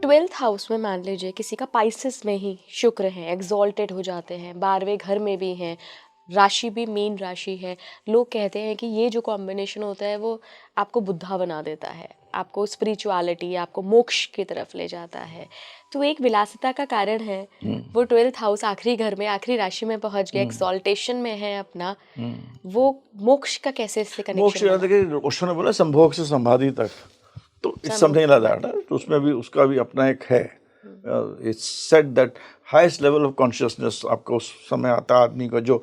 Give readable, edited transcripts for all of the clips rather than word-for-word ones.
Twelfth house में मान लीजिए किसी का पाइसेस में ही शुक्र है, एग्जॉल्टेड हो जाते हैं, 12वें घर में भी हैं, राशि भी मीन राशि है। लोग कहते हैं कि ये जो कॉम्बिनेशन होता है वो आपको बुद्धा बना देता है, आपको स्पिरिचुअलिटी, आपको मोक्ष की तरफ ले जाता है। तो एक विलासिता का कारण है, वो ट्वेल्थ हाउस आखिरी घर में, आखिरी राशि में पहुंच गया, एक्सॉल्टेशन में है अपना, वो मोक्ष का कैसे इससे मोक्ष कनेक्शन बना? देखिए, उसने बोला संभोग से संभादी तक, तो इट्स समथिंग लाइक दैट। तो उसमें भी उसका भी अपना एक है, it's said that highest level of consciousness आपको उस समय आता है। आदमी का जो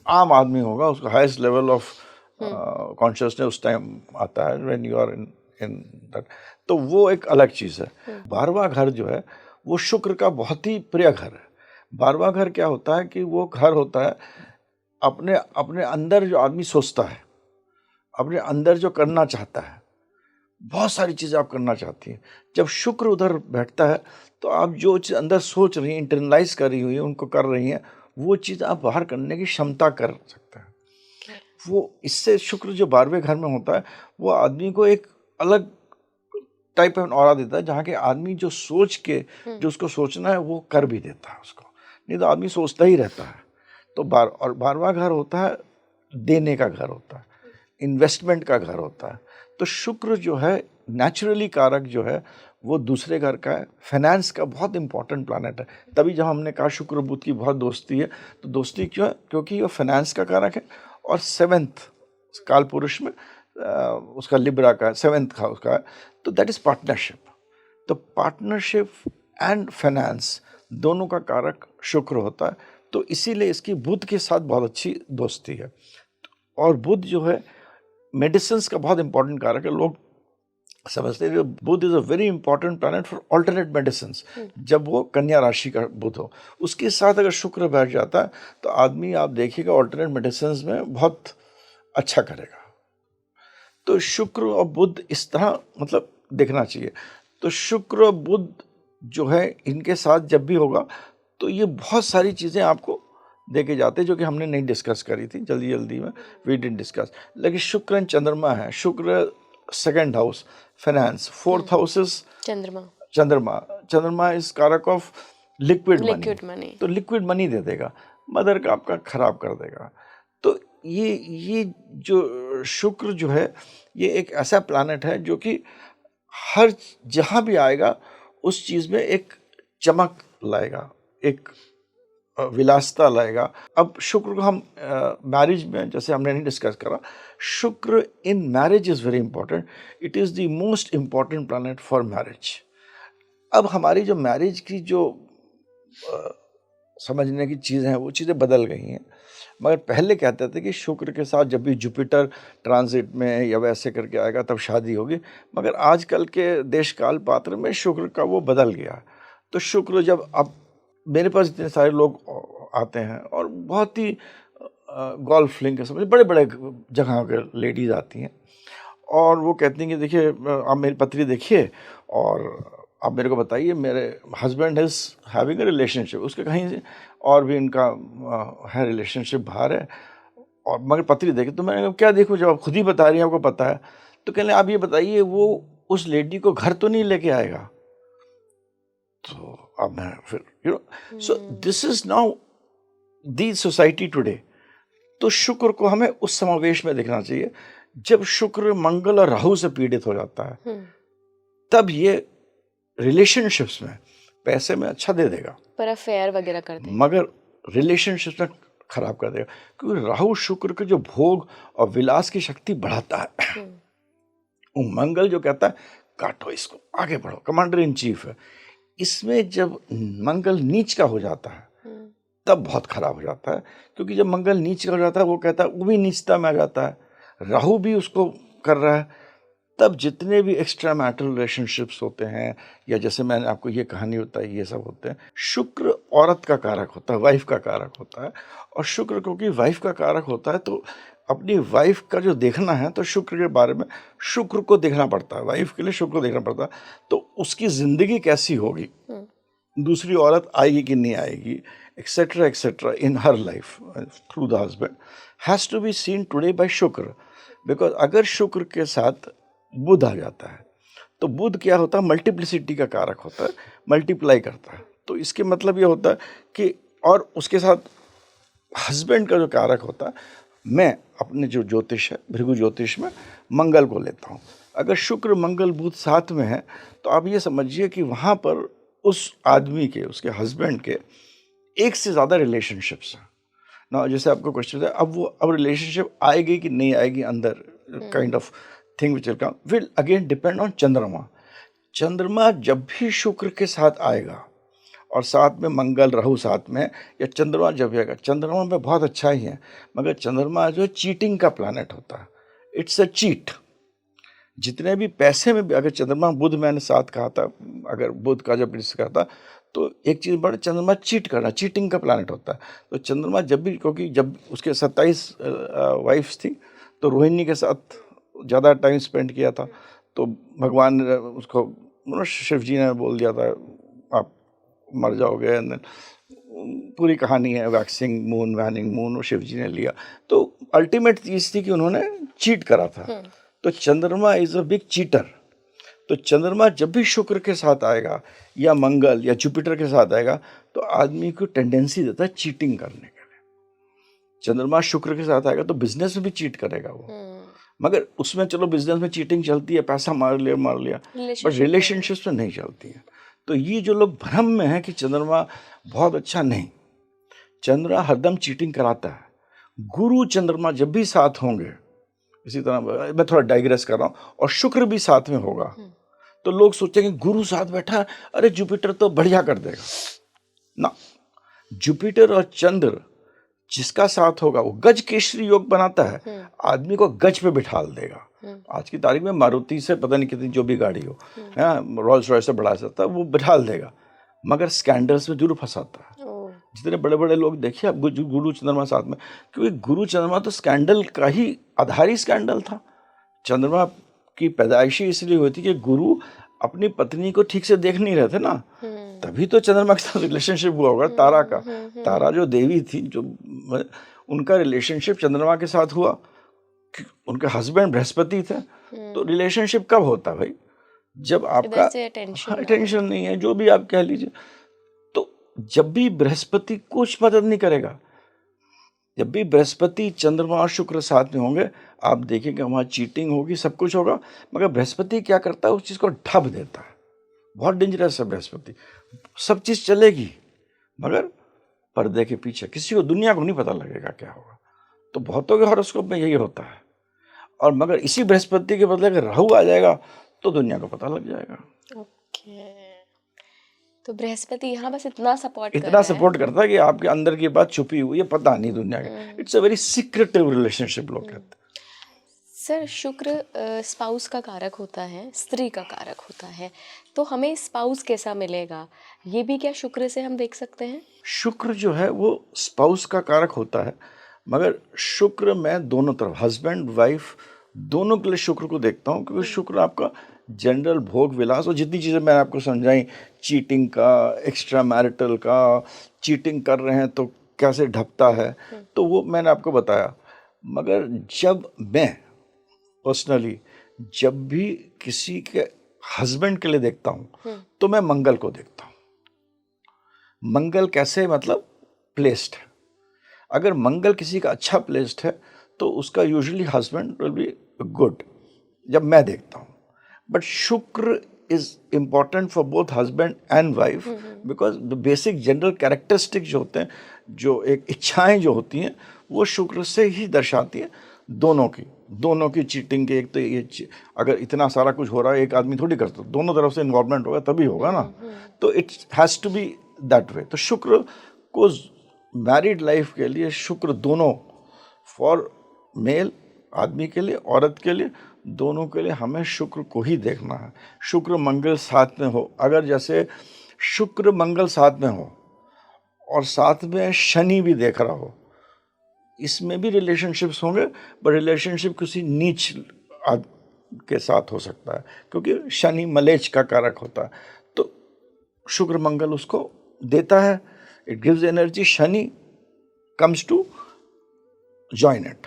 आम आदमी होगा उसका हाईएस्ट लेवल ऑफ कॉन्शियसनेस उस टाइम आता है when you are in that. तो वो एक अलग चीज़ है। 12वां घर जो है वो शुक्र का बहुत ही प्रिय घर है। 12वां घर क्या होता है कि वो घर होता है अपने अपने अंदर जो आदमी सोचता है, अपने अंदर जो करना चाहता है, बहुत सारी चीज़ें आप करना चाहती हैं। जब शुक्र उधर बैठता है तो आप जो चीज़ अंदर सोच रही हैं, इंटरनलाइज कर रही हुई हैं, उनको कर रही हैं, वो चीज़ आप बाहर करने की क्षमता कर सकते हैं। वो इससे शुक्र जो 12वें घर में होता है वो आदमी को एक अलग टाइप ऑफ ऑरा देता है, जहाँ के आदमी जो सोच के जो उसको सोचना है वो कर भी देता है उसको। नहीं तो आदमी सोचता ही रहता है। तो 12वां घर होता है देने का घर होता है, इन्वेस्टमेंट का घर होता है। तो शुक्र जो है नेचुरली कारक जो है वो दूसरे घर का है, फाइनेंस का बहुत इंपॉर्टेंट प्लैनेट है। तभी जब हमने कहा शुक्र बुध की बहुत दोस्ती है, तो दोस्ती क्यों है? क्योंकि वो फाइनेंस का कारक है और 7th काल पुरुष में उसका लिब्रा का 7th हाउस का है, तो दैट इज पार्टनरशिप। तो पार्टनरशिप एंड फाइनेंस दोनों का कारक शुक्र होता है। तो इसीलिए इसकी बुध के साथ बहुत अच्छी दोस्ती है। और बुध जो है मेडिसिन का बहुत इंपॉर्टेंट कारक है। लोग समझते हैं कि Budh is a very important planet for alternate medicine. जब वो कन्या राशि का बुध हो, उसके साथ अगर शुक्र बैठ जाता है तो आदमी, आप देखिएगा, ऑल्टरनेट मेडिसिन में बहुत अच्छा करेगा। तो शुक्र और बुध इस तरह मतलब देखना चाहिए। तो शुक्र और बुध जो है इनके साथ जब भी होगा तो ये बहुत सारी चीज़ें आपको देखे जाते हैं जो कि हमने नहीं डिस्कस करी थी, जल्दी जल्दी में वी डिडंट डिस्कस। लेकिन शुक्र एंड चंद्रमा है। शुक्र 2nd house finance, 4th house is चंद्रमा इज कारक ऑफ लिक्विड मनी। तो लिक्विड मनी दे देगा, मदर का आपका खराब कर देगा। तो ये जो शुक्र जो है ये एक ऐसा प्लैनेट है जो कि हर जहाँ भी आएगा उस चीज़ में एक चमक लाएगा, एक विलासता लाएगा। अब शुक्र को हम मैरिज में, जैसे हमने नहीं डिस्कस करा, शुक्र in marriage is very important. It is the most important planet for marriage. अब हमारी जो मैरिज की जो समझने की चीज़ें हैं वो चीज़ें बदल गई हैं। मगर पहले कहते थे कि शुक्र के साथ जब भी जुपिटर ट्रांजिट में या वैसे करके आएगा तब शादी होगी। मगर आजकल के देश काल पात्र में शुक्र का वो बदल गया। तो शुक्र जब, अब मेरे पास इतने सारे लोग आते हैं और बहुत ही गोल्फ लिंक के समझ बड़े बड़े जगह के लेडीज़ आती हैं और वो कहती हैं कि देखिए आप मेरी पत्री देखिए और आप मेरे को बताइए, मेरे husband is having a relationship, उसके कहीं से और भी इनका है रिलेशनशिप बाहर है, और मगर पत्री देखे। तो मैंने कहा क्या देखो, जब आप खुद ही बता रही हैं, आपको पता है। तो कहने आप ये बताइए वो उस लेडी को घर तो नहीं लेके आएगा। तो अब मैं फिर so this is now the society today. तो शुक्र को हमें उस समावेश में देखना चाहिए जब शुक्र मंगल और राहु से पीड़ित हो जाता है, तब ये रिलेशनशिप्स में पैसे में अच्छा दे देगा पर अफेयर वगैरह कर देगा, मगर रिलेशनशिप्स में खराब कर देगा। क्योंकि राहु शुक्र के जो भोग और विलास की शक्ति बढ़ाता है, वो मंगल जो कहता है काटो इसको, आगे बढ़ो, कमांडर इन चीफ है। इसमें जब मंगल नीच का हो जाता है तब बहुत खराब हो जाता है। क्योंकि जब मंगल नीच का हो जाता है, वो कहता है, वो भी नीचता में आ जाता है, राहु भी उसको कर रहा है। तब जितने भी एक्स्ट्रा मैरिटल रिलेशनशिप्स होते हैं, या जैसे मैंने आपको ये कहानी बताई, ये सब होते हैं। शुक्र औरत का कारक होता है, वाइफ का कारक होता है। और शुक्र क्योंकि वाइफ का कारक होता है, तो अपनी वाइफ का जो देखना है तो शुक्र के बारे में शुक्र को देखना पड़ता है, वाइफ के लिए शुक्र को देखना पड़ता है। तो उसकी ज़िंदगी कैसी होगी, दूसरी औरत आएगी कि नहीं आएगी, etcetera in her life through the husband has to be seen today by Shukra. Because अगर शुक्र के साथ बुध आ जाता है तो बुध क्या होता है, मल्टीप्लिसिटी का कारक होता है। मल्टीप्लाई करता है। तो इसके मतलब ये होता है कि, और उसके साथ हस्बैंड का जो कारक होता है, मैं अपने जो ज्योतिष है भृगु ज्योतिष में मंगल को लेता हूँ। अगर शुक्र मंगल बुध साथ में है तो आप ये समझिए कि वहाँ पर उस आदमी के, उसके हस्बैंड के एक से ज़्यादा रिलेशनशिप्स हैं ना। जैसे आपको क्वेश्चन है, अब रिलेशनशिप आएगी कि नहीं आएगी अंदर, kind of thing which will again depend on चंद्रमा। चंद्रमा जब भी शुक्र के साथ आएगा और साथ में मंगल राहु साथ में, या चंद्रमा जब आएगा, चंद्रमा में बहुत अच्छा ही है, मगर चंद्रमा जो है चीटिंग का प्लैनेट होता है, इट्स अ चीट। जितने भी पैसे में भी अगर चंद्रमा बुध, मैंने साथ कहा था, अगर बुध का जब कहा था, तो एक चीज़ बड़ा, चंद्रमा चीट करना, चीटिंग का प्लैनेट होता है। तो चंद्रमा जब भी, क्योंकि जब उसके 27 वाइफ्स थी, तो रोहिणी के साथ ज़्यादा टाइम स्पेंड किया था, तो भगवान ने उसको, शिव जी ने बोल दिया था आप मर जाओगे, पूरी कहानी है, वैक्सिंग मून, वैनिंग मून, और शिव जी ने लिया। तो अल्टीमेट चीज़ थी कि उन्होंने चीट करा था। तो चंद्रमा इज अ बिग चीटर। तो चंद्रमा जब भी शुक्र के साथ आएगा या मंगल या जुपिटर के साथ आएगा, तो आदमी को टेंडेंसी देता है चीटिंग करने के लिए। चंद्रमा शुक्र के साथ आएगा तो बिजनेस में भी चीट करेगा वो, मगर उसमें चलो बिजनेस में चीटिंग चलती है, पैसा मार लिया, बट रिलेशनशिप्स में नहीं चलती है। तो ये जो लोग भ्रम में है कि चंद्रमा बहुत अच्छा, नहीं, चंद्रमा हरदम चीटिंग कराता है। गुरु चंद्रमा जब भी साथ होंगे, इसी तरह मैं थोड़ा डाइग्रेस कर रहा हूँ, और शुक्र भी साथ में होगा, तो लोग सोचेंगे गुरु साथ बैठा है, अरे जुपिटर तो बढ़िया कर देगा ना। जुपिटर और चंद्र जिसका साथ होगा वो गज केसरी योग बनाता है, आदमी को गज पे बिठा देगा। आज की तारीख में मारुति से पता नहीं कितनी जो भी गाड़ी हो, रोल्स रॉयस से बढ़ा सकता है, वो बिठा देगा, मगर स्कैंडल्स में जरूर फंसाता है। जितने बड़े बड़े लोग देखिए आप, गुरु चंद्रमा साथ में, क्योंकि गुरु चंद्रमा तो स्कैंडल का ही आधारी स्कैंडल था। चंद्रमा की पैदाइशी इसलिए हुई थी कि गुरु अपनी पत्नी को ठीक से देख नहीं रहे थे ना, तभी तो चंद्रमा के साथ रिलेशनशिप हुआ होगा। तारा का, तारा जो देवी थी, जो उनका रिलेशनशिप चंद्रमा के साथ हुआ, उनके हस्बैंड बृहस्पति थे। तो रिलेशनशिप कब होता भाई, जब आपका अटेंशन नहीं है, जो भी आप कह लीजिए। तो जब भी बृहस्पति कुछ मदद नहीं करेगा, जब भी बृहस्पति चंद्रमा और शुक्र साथ में होंगे, आप देखेंगे वहाँ चीटिंग होगी, सब कुछ होगा, मगर बृहस्पति क्या करता है, उस चीज़ को ढक देता है। बहुत डेंजरस है बृहस्पति। सब चीज़ चलेगी मगर पर्दे के पीछे, किसी को, दुनिया को नहीं पता लगेगा क्या होगा। तो बहुतों के हॉरोस्कोप में यही होता है। और मगर इसी बृहस्पति के बदले अगर राहु आ जाएगा तो दुनिया को पता लग जाएगा। ओके, तो बृहस्पति यहाँ बस इतना सपोर्ट करता है कि आपके अंदर की बात छुपी हुई है, पता नहीं दुनिया की। It's a very secretive relationship लोग कहते हैं। सर, शुक्र स्पाउस का कारक होता है, स्त्री का कारक होता है, तो हमें स्पाउस कैसा मिलेगा, ये भी क्या शुक्र से हम देख सकते हैं? शुक्र जो है वो स्पाउस का कारक होता है, मगर शुक्र मैं दोनों तरफ, हस्बैंड वाइफ दोनों के लिए शुक्र को देखता हूँ, क्योंकि शुक्र आपका जनरल भोग विलास, और जितनी चीज़ें मैंने आपको समझाई, चीटिंग का, एक्स्ट्रा मैरिटल का, चीटिंग कर रहे हैं तो कैसे ढपता है, तो वो मैंने आपको बताया। मगर जब मैं पर्सनली जब भी किसी के हस्बैंड के लिए देखता हूँ तो मैं मंगल को देखता हूँ। मंगल कैसे, मतलब प्लेस्ड है। अगर मंगल किसी का अच्छा प्लेस्ड है तो उसका usually husband will be good, जब मैं देखता हूँ। बट शुक्र is important for both husband and wife, because the basic general characteristic जो होते हैं, जो एक इच्छाएं जो होती हैं, वो शुक्र से ही दर्शाती है दोनों की चीटिंग के। एक तो ये अगर इतना सारा कुछ हो रहा है, एक आदमी थोड़ी करता, दोनों तरफ से इन्वॉल्वमेंट होगा तभी होगा ना। तो it has to be that way. तो शुक्र को मैरिड लाइफ के लिए शुक्र दोनों, फॉर मेल आदमी के लिए, औरत के लिए, दोनों के लिए हमें शुक्र को ही देखना है। शुक्र मंगल साथ में हो, अगर जैसे शुक्र मंगल साथ में हो और साथ में शनि भी देख रहा हो, इसमें भी रिलेशनशिप्स होंगे, पर रिलेशनशिप किसी नीच के साथ हो सकता है, क्योंकि शनि मलेच का कारक होता है। तो शुक्र मंगल उसको देता है, it gives energy, Shani comes to join it.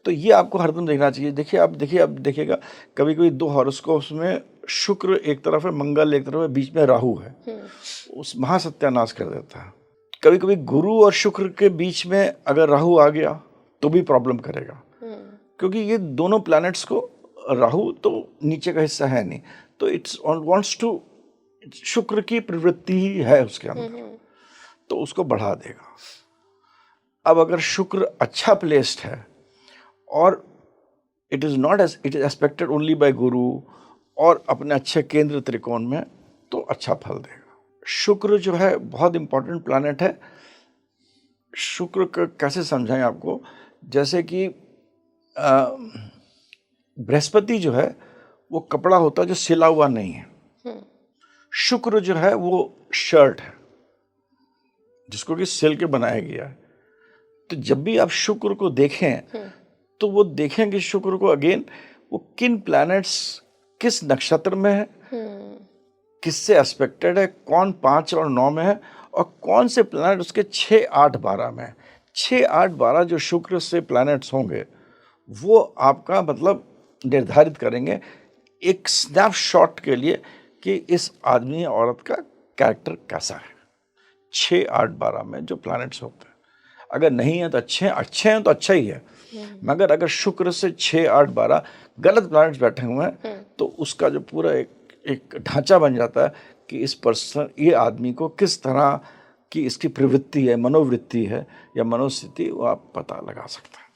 तो ये आपको हरदम देखना चाहिए। देखिए आप देखिएगा कभी कभी दो हॉरोस्कोप्स में शुक्र एक तरफ है, मंगल एक तरफ है, बीच में राहु है, उस महासत्यानाश कर देता है। कभी कभी गुरु और शुक्र के बीच में अगर राहु आ गया तो भी प्रॉब्लम करेगा, क्योंकि ये दोनों प्लैनेट्स को, राहु तो नीचे का हिस्सा है नहीं, तो इट्स वांट्स टू, शुक्र की प्रवृत्ति ही है उसके अंदर, तो उसको बढ़ा देगा। अब अगर शुक्र अच्छा प्लेस्ड है और it is expected only by गुरु और अपने अच्छे केंद्र त्रिकोण में, तो अच्छा फल देगा। शुक्र जो है बहुत इंपॉर्टेंट प्लैनेट है। शुक्र का कैसे समझाएं आपको, जैसे कि बृहस्पति जो है वो कपड़ा होता है जो सिला हुआ नहीं है, शुक्र जो है वो शर्ट है जिसको कि सिल के बनाया गया है। तो जब भी आप शुक्र को देखें तो वो देखें कि शुक्र को अगेन वो किन प्लैनेट्स किस नक्षत्र में है, किससे एस्पेक्टेड है, कौन 5 और 9 में है, और कौन से प्लैनेट उसके 6, 8, 12 में है। 6, 8, 12 जो शुक्र से प्लैनेट्स होंगे वो आपका मतलब निर्धारित करेंगे एक स्नैपशॉट के लिए कि इस आदमी या औरत का कैरेक्टर कैसा है। 6, 8, 12 में जो प्लैनेट्स होते हैं, अगर नहीं है तो अच्छे हैं तो अच्छा ही है, मगर अगर शुक्र से 6, 8, 12 गलत प्लैनेट्स बैठे हुए हैं तो उसका जो पूरा एक ढांचा बन जाता है कि इस पर्सन, ये आदमी को किस तरह की इसकी प्रवृत्ति है, मनोवृत्ति है या मनोस्थिति, वो आप पता लगा सकते हैं।